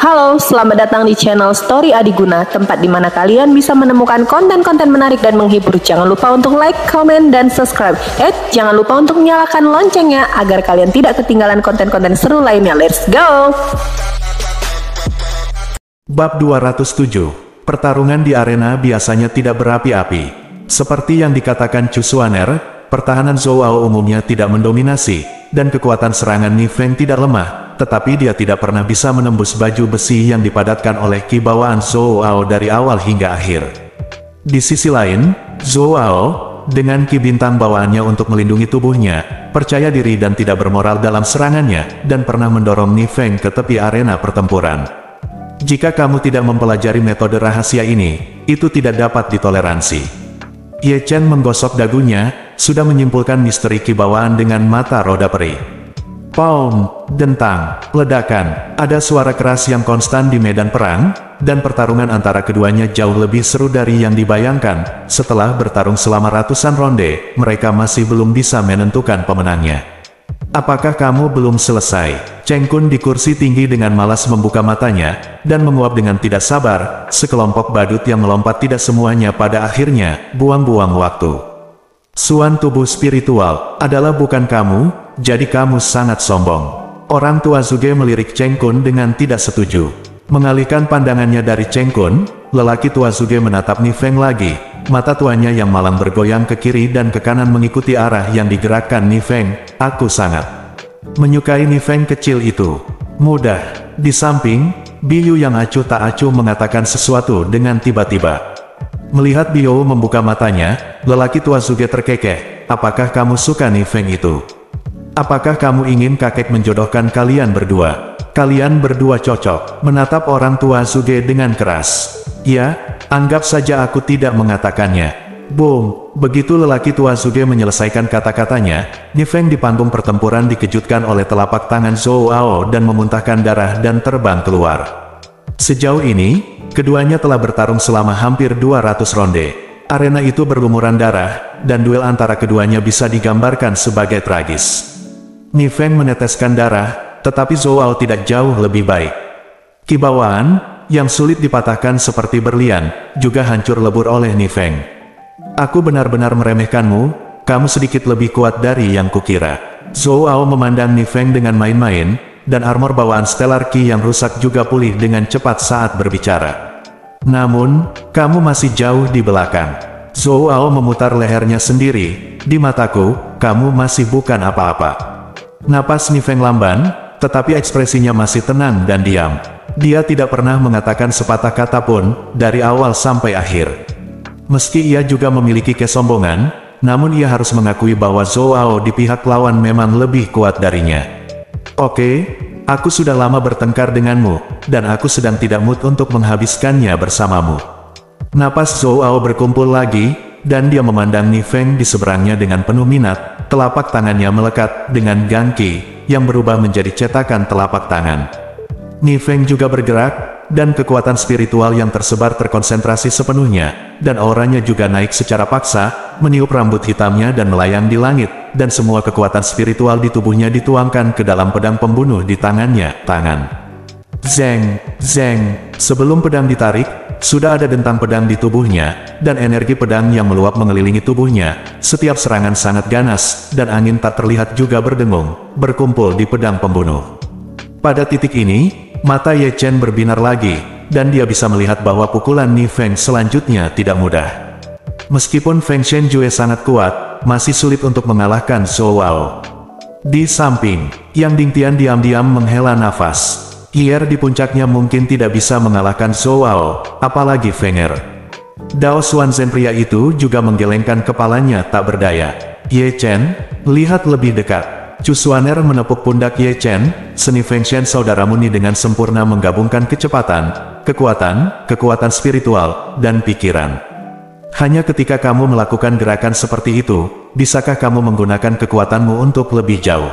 Halo, selamat datang di channel Story Adiguna, tempat di mana kalian bisa menemukan konten-konten menarik dan menghibur. Jangan lupa untuk like, komen, dan subscribe. Jangan lupa untuk nyalakan loncengnya agar kalian tidak ketinggalan konten-konten seru lainnya. Let's go! Bab 207. Pertarungan di arena biasanya tidak berapi-api. Seperti yang dikatakan Chu Xuaner, pertahanan Zhou Ao umumnya tidak mendominasi, dan kekuatan serangan Ni Feng tidak lemah, tetapi dia tidak pernah bisa menembus baju besi yang dipadatkan oleh ki bawaan Zhou Ao dari awal hingga akhir. Di sisi lain, Zhou Ao, dengan ki bintang bawaannya untuk melindungi tubuhnya, percaya diri dan tidak bermoral dalam serangannya, dan pernah mendorong Ni Feng ke tepi arena pertempuran. Jika kamu tidak mempelajari metode rahasia ini, itu tidak dapat ditoleransi. Ye Chen menggosok dagunya, sudah menyimpulkan misteri ki bawaan dengan mata roda peri. Paum, dentang, ledakan, ada suara keras yang konstan di medan perang, dan pertarungan antara keduanya jauh lebih seru dari yang dibayangkan. Setelah bertarung selama ratusan ronde, mereka masih belum bisa menentukan pemenangnya. Apakah kamu belum selesai? Cheng Kun di kursi tinggi dengan malas membuka matanya, dan menguap dengan tidak sabar. Sekelompok badut yang melompat tidak semuanya pada akhirnya, buang-buang waktu. Suan tubuh spiritual, adalah bukan kamu, jadi kamu sangat sombong. Orang tua Zuge melirik Cheng Kun dengan tidak setuju. Mengalihkan pandangannya dari Cheng Kun, lelaki tua Zuge menatap Ni Feng lagi. Mata tuanya yang malang bergoyang ke kiri dan ke kanan mengikuti arah yang digerakkan Ni Feng. Aku sangat menyukai Ni Feng kecil itu. Mudah. Di samping, Biyu yang acuh tak acuh mengatakan sesuatu dengan tiba-tiba. Melihat Biyu membuka matanya, lelaki tua Zuge terkekeh. Apakah kamu suka Ni Feng itu? Apakah kamu ingin kakek menjodohkan kalian berdua? Kalian berdua cocok. Menatap orang tua Zuge dengan keras. Ya, anggap saja aku tidak mengatakannya. Boom! Begitu lelaki tua Zuge menyelesaikan kata-katanya, Ni Feng di panggung pertempuran dikejutkan oleh telapak tangan Zhou Ao dan memuntahkan darah dan terbang keluar. Sejauh ini, keduanya telah bertarung selama hampir 200 ronde. Arena itu berlumuran darah, dan duel antara keduanya bisa digambarkan sebagai tragis. Ni Feng meneteskan darah, tetapi Zhou Ao tidak jauh lebih baik. Ki bawaan, yang sulit dipatahkan seperti berlian, juga hancur lebur oleh Ni Feng. Aku benar-benar meremehkanmu, kamu sedikit lebih kuat dari yang kukira. Zhou Ao memandang Ni Feng dengan main-main, dan armor bawaan Stellar Ki yang rusak juga pulih dengan cepat saat berbicara. Namun, kamu masih jauh di belakang. Zhou Ao memutar lehernya sendiri, di mataku, kamu masih bukan apa-apa. Napas Ni Feng lamban, tetapi ekspresinya masih tenang dan diam. Dia tidak pernah mengatakan sepatah kata pun, dari awal sampai akhir. Meski ia juga memiliki kesombongan, namun ia harus mengakui bahwa Zhou Ao di pihak lawan memang lebih kuat darinya. Oke, aku sudah lama bertengkar denganmu, dan aku sedang tidak mood untuk menghabiskannya bersamamu. Napas Zhou Ao berkumpul lagi, dan dia memandang Ni Feng di seberangnya dengan penuh minat. Telapak tangannya melekat dengan gangki, yang berubah menjadi cetakan telapak tangan. Ni Feng juga bergerak, dan kekuatan spiritual yang tersebar terkonsentrasi sepenuhnya, dan auranya juga naik secara paksa, meniup rambut hitamnya dan melayang di langit, dan semua kekuatan spiritual di tubuhnya dituangkan ke dalam pedang pembunuh di tangannya. Zeng, zeng, sebelum pedang ditarik, sudah ada dentang pedang di tubuhnya, dan energi pedang yang meluap mengelilingi tubuhnya. Setiap serangan sangat ganas, dan angin tak terlihat juga berdengung, berkumpul di pedang pembunuh. Pada titik ini, mata Ye Chen berbinar lagi, dan dia bisa melihat bahwa pukulan Ni Feng selanjutnya tidak mudah. Meskipun Feng Shenjue sangat kuat, masih sulit untuk mengalahkan Zhou Ao. Di samping, Yang Dingtian diam-diam menghela nafas. Kier di puncaknya mungkin tidak bisa mengalahkan Zhou Ao, apalagi Fenger. Dao Xuanzhen pria itu juga menggelengkan kepalanya tak berdaya. Ye Chen, lihat lebih dekat. Chu Xuaner menepuk pundak Ye Chen. Seni Feng Shen saudara murni dengan sempurna menggabungkan kecepatan, kekuatan spiritual, dan pikiran. Hanya ketika kamu melakukan gerakan seperti itu, bisakah kamu menggunakan kekuatanmu untuk lebih jauh?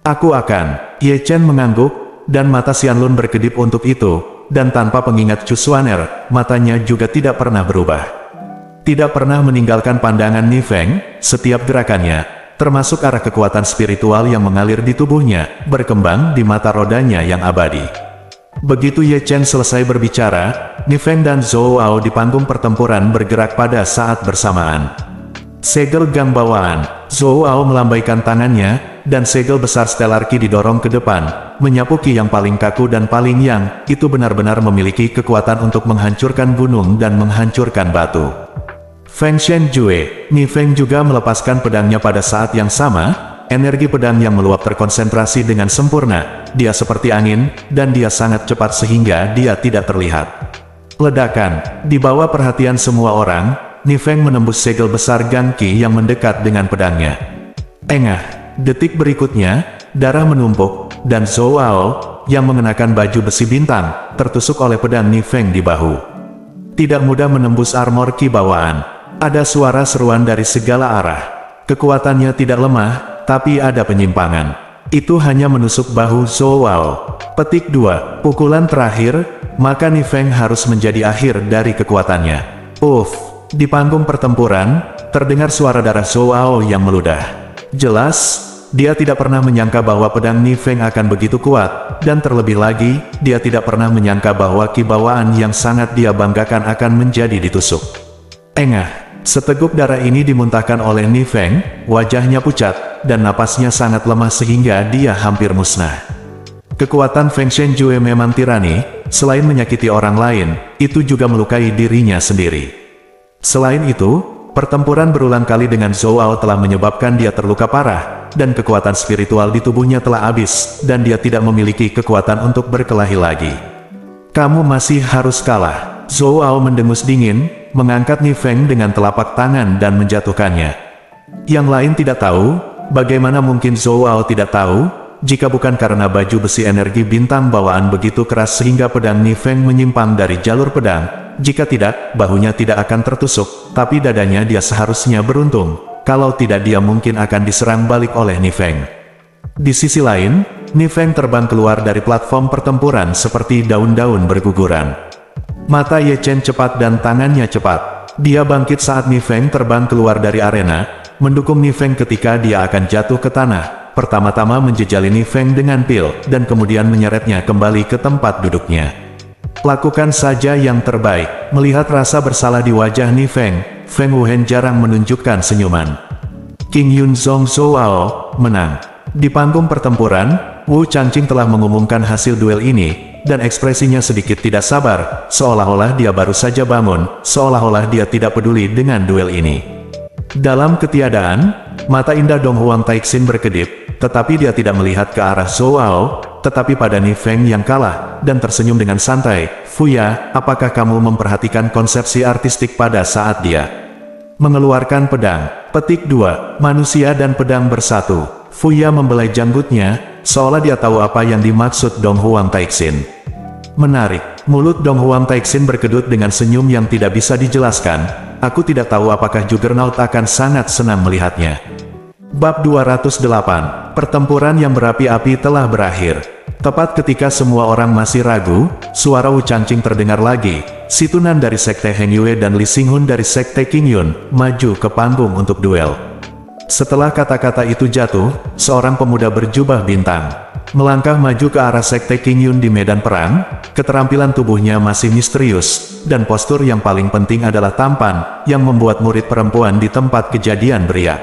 Aku akan. Ye Chen mengangguk, dan mata Xianlun berkedip untuk itu, dan tanpa pengingat Chu Xuaner, matanya juga tidak pernah berubah. Tidak pernah meninggalkan pandangan Ni Feng, setiap gerakannya, termasuk arah kekuatan spiritual yang mengalir di tubuhnya, berkembang di mata rodanya yang abadi. Begitu Ye Chen selesai berbicara, Nifeng dan Zhou Ao di panggung pertempuran bergerak pada saat bersamaan. Segel gang bawaan, Zhou Ao melambaikan tangannya, dan segel besar Stellar Ki didorong ke depan, menyapu Ki yang paling kaku dan paling yang, itu benar-benar memiliki kekuatan untuk menghancurkan gunung dan menghancurkan batu. Feng Shen Jue, Nifeng juga melepaskan pedangnya pada saat yang sama. Energi pedang yang meluap terkonsentrasi dengan sempurna, dia seperti angin, dan dia sangat cepat sehingga dia tidak terlihat. Ledakan, di bawah perhatian semua orang, Nifeng menembus segel besar Gang Qi yang mendekat dengan pedangnya. Engah, detik berikutnya, darah menumpuk, dan Zhou Ao, yang mengenakan baju besi bintang, tertusuk oleh pedang Nifeng di bahu. Tidak mudah menembus armor Qi bawaan. Ada suara seruan dari segala arah. Kekuatannya tidak lemah, tapi ada penyimpangan. Itu hanya menusuk bahu Zhou Ao. Petik 2. Pukulan terakhir, maka Nifeng harus menjadi akhir dari kekuatannya. Di panggung pertempuran, terdengar suara darah Zhou Ao yang meludah. Jelas, dia tidak pernah menyangka bahwa pedang Nifeng akan begitu kuat, dan terlebih lagi, dia tidak pernah menyangka bahwa Qi bawaan yang sangat dia banggakan akan menjadi ditusuk. Engah. Seteguk darah ini dimuntahkan oleh Nifeng, wajahnya pucat, dan napasnya sangat lemah sehingga dia hampir musnah. Kekuatan Feng Shen Jue memang tirani, selain menyakiti orang lain, itu juga melukai dirinya sendiri. Selain itu, pertempuran berulang kali dengan Zhou Ao telah menyebabkan dia terluka parah, dan kekuatan spiritual di tubuhnya telah habis, dan dia tidak memiliki kekuatan untuk berkelahi lagi. Kamu masih harus kalah. Zhou Ao mendengus dingin, mengangkat Nifeng dengan telapak tangan dan menjatuhkannya. Yang lain tidak tahu, bagaimana mungkin Zhou Ao tidak tahu, jika bukan karena baju besi energi bintang bawaan begitu keras sehingga pedang Nifeng menyimpang dari jalur pedang. Jika tidak, bahunya tidak akan tertusuk, tapi dadanya dia seharusnya beruntung. Kalau tidak dia mungkin akan diserang balik oleh Nifeng. Di sisi lain, Nifeng terbang keluar dari platform pertempuran seperti daun-daun berguguran. Mata Ye Chen cepat dan tangannya cepat. Dia bangkit saat Nifeng terbang keluar dari arena, mendukung Nifeng ketika dia akan jatuh ke tanah. Pertama-tama menjejali Nifeng dengan pil, dan kemudian menyeretnya kembali ke tempat duduknya. Lakukan saja yang terbaik. Melihat rasa bersalah di wajah Nifeng, Feng Wuhen jarang menunjukkan senyuman. King Yun Zhong Zhou Ao menang. Di panggung pertempuran, Wu Changqing telah mengumumkan hasil duel ini, dan ekspresinya sedikit tidak sabar, seolah-olah dia baru saja bangun, seolah-olah dia tidak peduli dengan duel ini. Dalam ketiadaan, mata indah Dong Huang Taixin berkedip, tetapi dia tidak melihat ke arah Zhou Ao, tetapi pada Nifeng yang kalah, dan tersenyum dengan santai. Fuya, apakah kamu memperhatikan konsepsi artistik pada saat dia mengeluarkan pedang? Petik 2. Manusia dan pedang bersatu. Fuya membelai janggutnya, seolah dia tahu apa yang dimaksud Dong Huang Taixin. Menarik. Mulut Dong Huang Taixin berkedut dengan senyum yang tidak bisa dijelaskan. Aku tidak tahu apakah Juggernaut akan sangat senang melihatnya. Bab 208. Pertempuran yang berapi-api telah berakhir. Tepat ketika semua orang masih ragu, suara Wu Changqing terdengar lagi. Si Tunan dari Sekte Heng Yue dan Li Xinghun dari Sekte Qing Yun maju ke panggung untuk duel. Setelah kata-kata itu jatuh, seorang pemuda berjubah bintang melangkah maju ke arah Sekte Qing Yun di medan perang. Keterampilan tubuhnya masih misterius, dan postur yang paling penting adalah tampan, yang membuat murid perempuan di tempat kejadian beriak.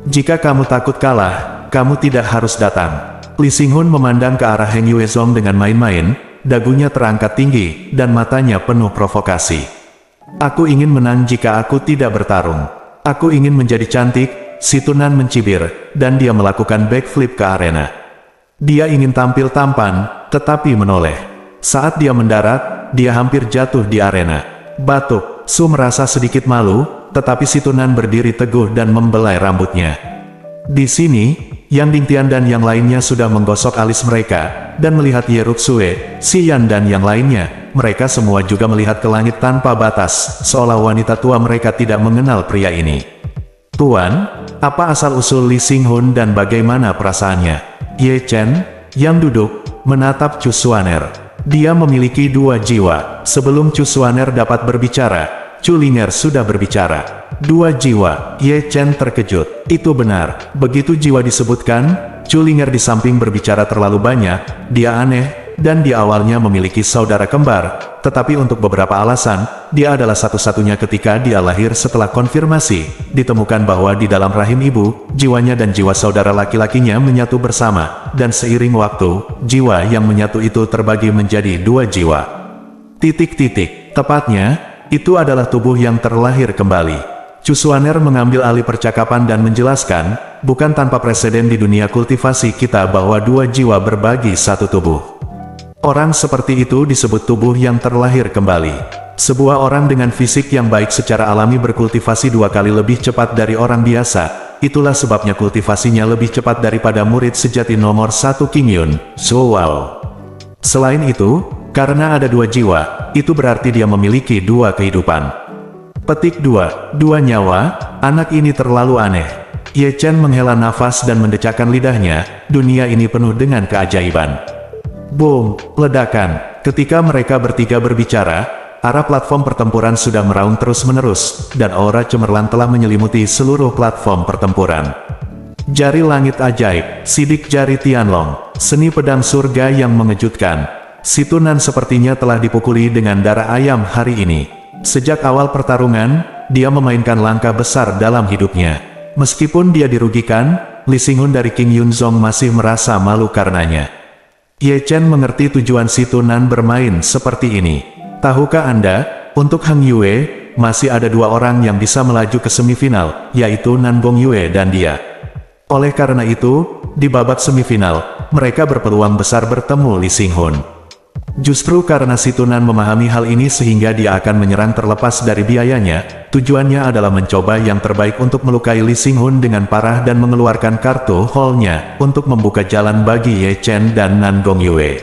Jika kamu takut kalah, kamu tidak harus datang. Li Xinghun memandang ke arah Heng Yuezong dengan main-main, dagunya terangkat tinggi, dan matanya penuh provokasi. Aku ingin menang jika aku tidak bertarung. Aku ingin menjadi cantik. Si Tunan mencibir, dan dia melakukan backflip ke arena. Dia ingin tampil tampan, tetapi menoleh. Saat dia mendarat, dia hampir jatuh di arena. Batuk. Su merasa sedikit malu, tetapi si Tunan berdiri teguh dan membelai rambutnya. Di sini, Yang Dingtian dan yang lainnya sudah menggosok alis mereka, dan melihat Ye Ruxue, Si Yan dan yang lainnya. Mereka semua juga melihat ke langit tanpa batas, seolah wanita tua mereka tidak mengenal pria ini. Tuan, apa asal-usul Li Xinghun dan bagaimana perasaannya? Ye Chen, yang duduk, menatap Chu Xuaner. Dia memiliki dua jiwa. Sebelum Chu Xuaner dapat berbicara, Chu Linger sudah berbicara. Dua jiwa. Ye Chen terkejut. Itu benar. Begitu jiwa disebutkan, Chu Linger di samping berbicara terlalu banyak. Dia aneh, dan dia awalnya memiliki saudara kembar, tetapi untuk beberapa alasan, dia adalah satu-satunya ketika dia lahir setelah konfirmasi, ditemukan bahwa di dalam rahim ibu, jiwanya dan jiwa saudara laki-lakinya menyatu bersama, dan seiring waktu, jiwa yang menyatu itu terbagi menjadi 2 jiwa. Tepatnya, itu adalah tubuh yang terlahir kembali. Cusuaner mengambil alih percakapan dan menjelaskan, bukan tanpa preseden di dunia kultivasi kita bahwa 2 jiwa berbagi satu tubuh. Orang seperti itu disebut tubuh yang terlahir kembali. Sebuah orang dengan fisik yang baik secara alami berkultivasi 2 kali lebih cepat dari orang biasa. Itulah sebabnya kultivasinya lebih cepat daripada murid sejati nomor 1 King Yun, Wow. Selain itu, karena ada 2 jiwa, itu berarti dia memiliki 2 kehidupan. Petik 2. 2 nyawa, anak ini terlalu aneh. Ye Chen menghela nafas dan mendecakkan lidahnya, dunia ini penuh dengan keajaiban. Boom, ledakan. Ketika mereka bertiga berbicara, arah platform pertempuran sudah meraung terus-menerus, dan aura cemerlang telah menyelimuti seluruh platform pertempuran. Jari langit ajaib, sidik jari Tianlong, seni pedang surga yang mengejutkan. Si Tunan sepertinya telah dipukuli dengan darah ayam hari ini. Sejak awal pertarungan, dia memainkan langkah besar dalam hidupnya. Meskipun dia dirugikan, Li Xinghun dari King Yunzong masih merasa malu karenanya. Ye Chen mengerti tujuan si Tunan bermain seperti ini. Tahukah Anda, untuk Hang Yue, masih ada 2 orang yang bisa melaju ke semifinal, yaitu Nan Gong Yue dan dia. Oleh karena itu, di babak semifinal, mereka berpeluang besar bertemu Li Xinghun. Justru karena si Tunan memahami hal ini sehingga dia akan menyerang terlepas dari biayanya, tujuannya adalah mencoba yang terbaik untuk melukai Li Xinghun dengan parah dan mengeluarkan kartu Hall-nya, untuk membuka jalan bagi Ye Chen dan Nan Gong Yue.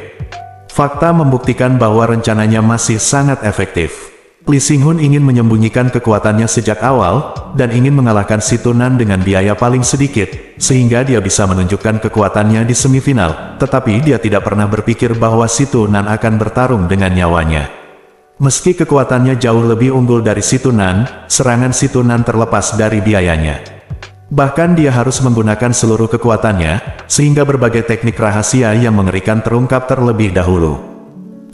Fakta membuktikan bahwa rencananya masih sangat efektif. Li Xinghun ingin menyembunyikan kekuatannya sejak awal, dan ingin mengalahkan si Tunan dengan biaya paling sedikit, sehingga dia bisa menunjukkan kekuatannya di semifinal, tetapi dia tidak pernah berpikir bahwa si Tunan akan bertarung dengan nyawanya. Meski kekuatannya jauh lebih unggul dari si Tunan, serangan si Tunan terlepas dari biayanya. Bahkan dia harus menggunakan seluruh kekuatannya, sehingga berbagai teknik rahasia yang mengerikan terungkap terlebih dahulu.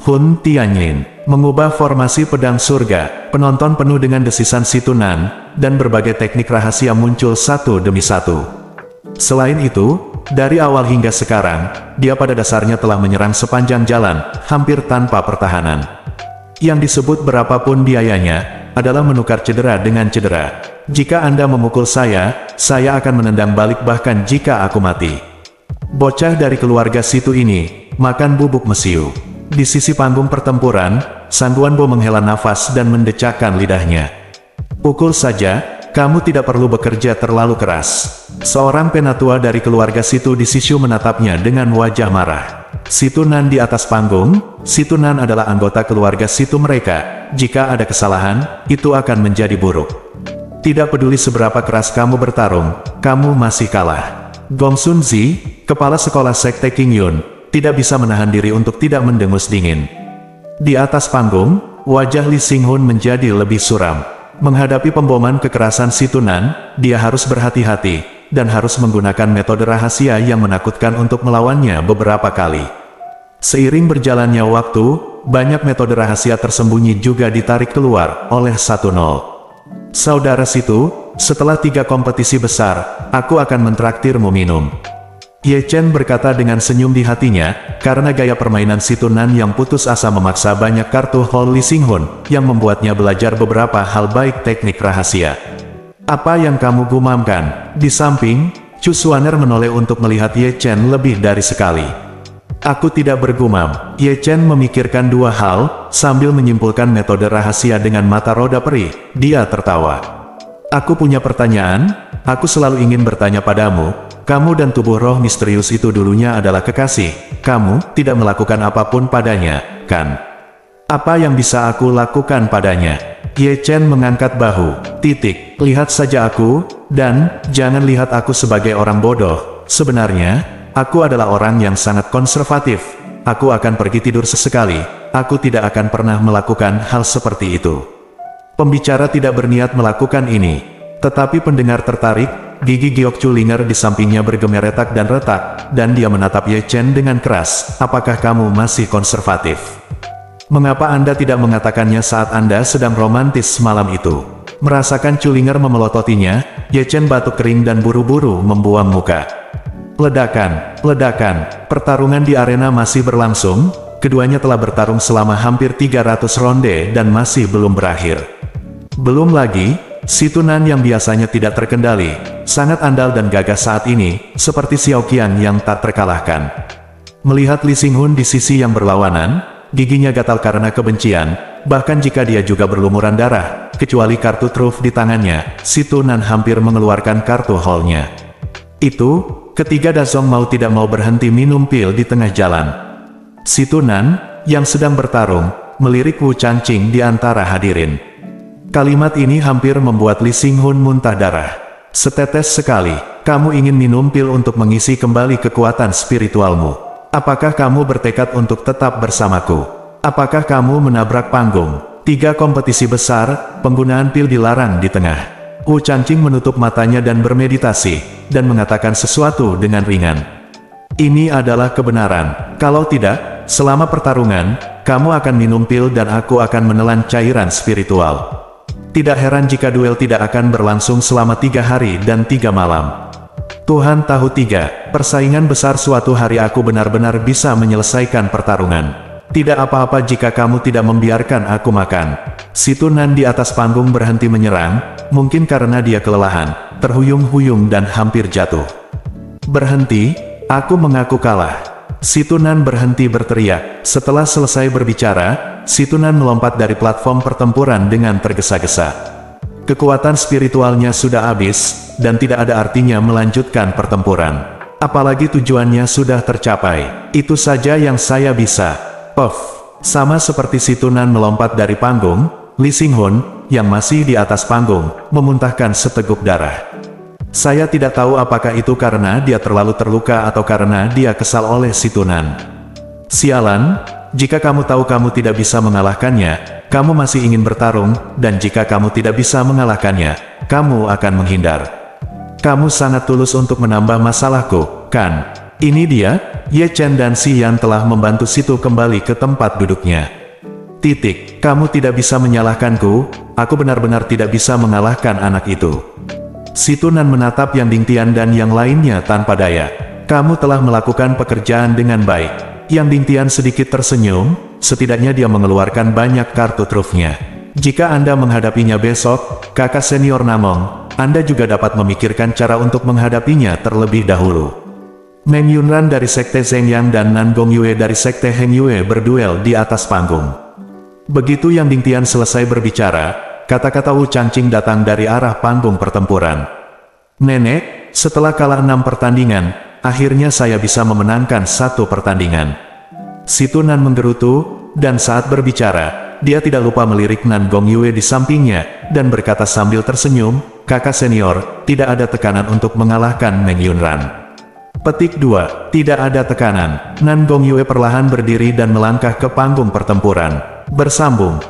Hun Tianyin mengubah formasi pedang surga, penonton penuh dengan desisan si Tunan, dan berbagai teknik rahasia muncul satu demi satu. Selain itu, dari awal hingga sekarang, dia pada dasarnya telah menyerang sepanjang jalan, hampir tanpa pertahanan. Yang disebut berapapun biayanya, adalah menukar cedera dengan cedera. Jika Anda memukul saya akan menendang balik bahkan jika aku mati. Bocah dari keluarga situ ini, makan bubuk mesiu. Di sisi panggung pertempuran, San Duanbo menghela nafas dan mendecakkan lidahnya. Pukul saja, kamu tidak perlu bekerja terlalu keras. Seorang penatua dari keluarga situ di Sishu menatapnya dengan wajah marah. Si Tunan di atas panggung, si Tunan adalah anggota keluarga situ mereka. Jika ada kesalahan, itu akan menjadi buruk. Tidak peduli seberapa keras kamu bertarung, kamu masih kalah. Gong Sun Zi, kepala sekolah sekte King Yun, tidak bisa menahan diri untuk tidak mendengus dingin. Di atas panggung, wajah Li Xinghun menjadi lebih suram. Menghadapi pemboman kekerasan si Tunan, dia harus berhati-hati, dan harus menggunakan metode rahasia yang menakutkan untuk melawannya beberapa kali. Seiring berjalannya waktu, banyak metode rahasia tersembunyi juga ditarik keluar oleh 1-0. Saudara situ, setelah 3 kompetisi besar, aku akan mentraktirmu minum. Ye Chen berkata dengan senyum di hatinya, karena gaya permainan si Tunan yang putus asa memaksa banyak kartu Hall Li Xinghun, yang membuatnya belajar beberapa hal baik teknik rahasia. Apa yang kamu gumamkan? Di samping, Chu Xuaner menoleh untuk melihat Ye Chen lebih dari sekali. Aku tidak bergumam. Ye Chen memikirkan 2 hal, sambil menyimpulkan metode rahasia dengan mata roda perih. Dia tertawa. Aku punya pertanyaan, aku selalu ingin bertanya padamu. Kamu dan tubuh roh misterius itu dulunya adalah kekasih. Kamu tidak melakukan apapun padanya, kan? Apa yang bisa aku lakukan padanya? Ye Chen mengangkat bahu. Lihat saja aku, dan jangan lihat aku sebagai orang bodoh. Sebenarnya, aku adalah orang yang sangat konservatif. Aku akan pergi tidur sesekali. Aku tidak akan pernah melakukan hal seperti itu. Pembicara tidak berniat melakukan ini. Tetapi pendengar tertarik, gigi Giok Chulinger di sampingnya bergemer retak dan retak, dan dia menatap Ye Chen dengan keras. Apakah kamu masih konservatif? Mengapa Anda tidak mengatakannya saat Anda sedang romantis malam itu? Merasakan Chulinger memelototinya, Ye Chen batuk kering dan buru-buru membuang muka. Ledakan, ledakan, pertarungan di arena masih berlangsung, keduanya telah bertarung selama hampir 300 ronde dan masih belum berakhir. Belum lagi, si Tunan yang biasanya tidak terkendali, sangat andal dan gagah saat ini, seperti Xiao Qian yang tak terkalahkan. Melihat Li Xinghun di sisi yang berlawanan, giginya gatal karena kebencian, bahkan jika dia juga berlumuran darah, kecuali kartu truf di tangannya, si Tunan hampir mengeluarkan kartu haulnya. Itu, ketika Dazong mau tidak mau berhenti minum pil di tengah jalan. Si Tunan, yang sedang bertarung, melirik Wu Changqing di antara hadirin. Kalimat ini hampir membuat Li Xinghun muntah darah. Setetes sekali, kamu ingin minum pil untuk mengisi kembali kekuatan spiritualmu. Apakah kamu bertekad untuk tetap bersamaku? Apakah kamu menabrak panggung? 3 kompetisi besar, penggunaan pil dilarang di tengah. Wu Changqing menutup matanya dan bermeditasi, dan mengatakan sesuatu dengan ringan. Ini adalah kebenaran. Kalau tidak, selama pertarungan, kamu akan minum pil dan aku akan menelan cairan spiritual. Tidak heran jika duel tidak akan berlangsung selama 3 hari dan 3 malam. Tuhan tahu 3, persaingan besar suatu hari aku benar-benar bisa menyelesaikan pertarungan. Tidak apa-apa jika kamu tidak membiarkan aku makan. Si Tunan di atas panggung berhenti menyerang, mungkin karena dia kelelahan, terhuyung-huyung dan hampir jatuh. Berhenti, aku mengaku kalah. Si Tunan berhenti berteriak. Setelah selesai berbicara, si Tunan melompat dari platform pertempuran dengan tergesa-gesa. Kekuatan spiritualnya sudah habis, dan tidak ada artinya melanjutkan pertempuran. Apalagi tujuannya sudah tercapai. Itu saja yang saya bisa. Puff. Sama seperti si Tunan melompat dari panggung, Li Xinghun, yang masih di atas panggung, memuntahkan seteguk darah. Saya tidak tahu apakah itu karena dia terlalu terluka atau karena dia kesal oleh si Tunan. Sialan, jika kamu tahu kamu tidak bisa mengalahkannya, kamu masih ingin bertarung, dan jika kamu tidak bisa mengalahkannya, kamu akan menghindar. Kamu sangat tulus untuk menambah masalahku, kan? Ini dia, Ye Chen dan Si Yan telah membantu situ kembali ke tempat duduknya. Titik, kamu tidak bisa menyalahkanku, aku benar-benar tidak bisa mengalahkan anak itu. Si Tunan menatap Yang Dingtian dan yang lainnya tanpa daya. Kamu telah melakukan pekerjaan dengan baik. Yang Dingtian sedikit tersenyum, setidaknya dia mengeluarkan banyak kartu trufnya. Jika Anda menghadapinya besok, kakak senior Namong, Anda juga dapat memikirkan cara untuk menghadapinya terlebih dahulu. Meng Yunran dari Sekte Zhengyang dan Nan Gongyue dari Sekte Heng Yue berduel di atas panggung. Begitu Yang Dingtian selesai berbicara, kata-kata Wu Changqing datang dari arah panggung pertempuran. Nenek, setelah kalah 6 pertandingan, akhirnya saya bisa memenangkan 1 pertandingan. Si Tunan menggerutu, dan saat berbicara, dia tidak lupa melirik Nan Gongyue di sampingnya, dan berkata sambil tersenyum, kakak senior, tidak ada tekanan untuk mengalahkan Meng Yunran. Petik 2. Tidak ada tekanan. Nan Gongyue perlahan berdiri dan melangkah ke panggung pertempuran. Bersambung.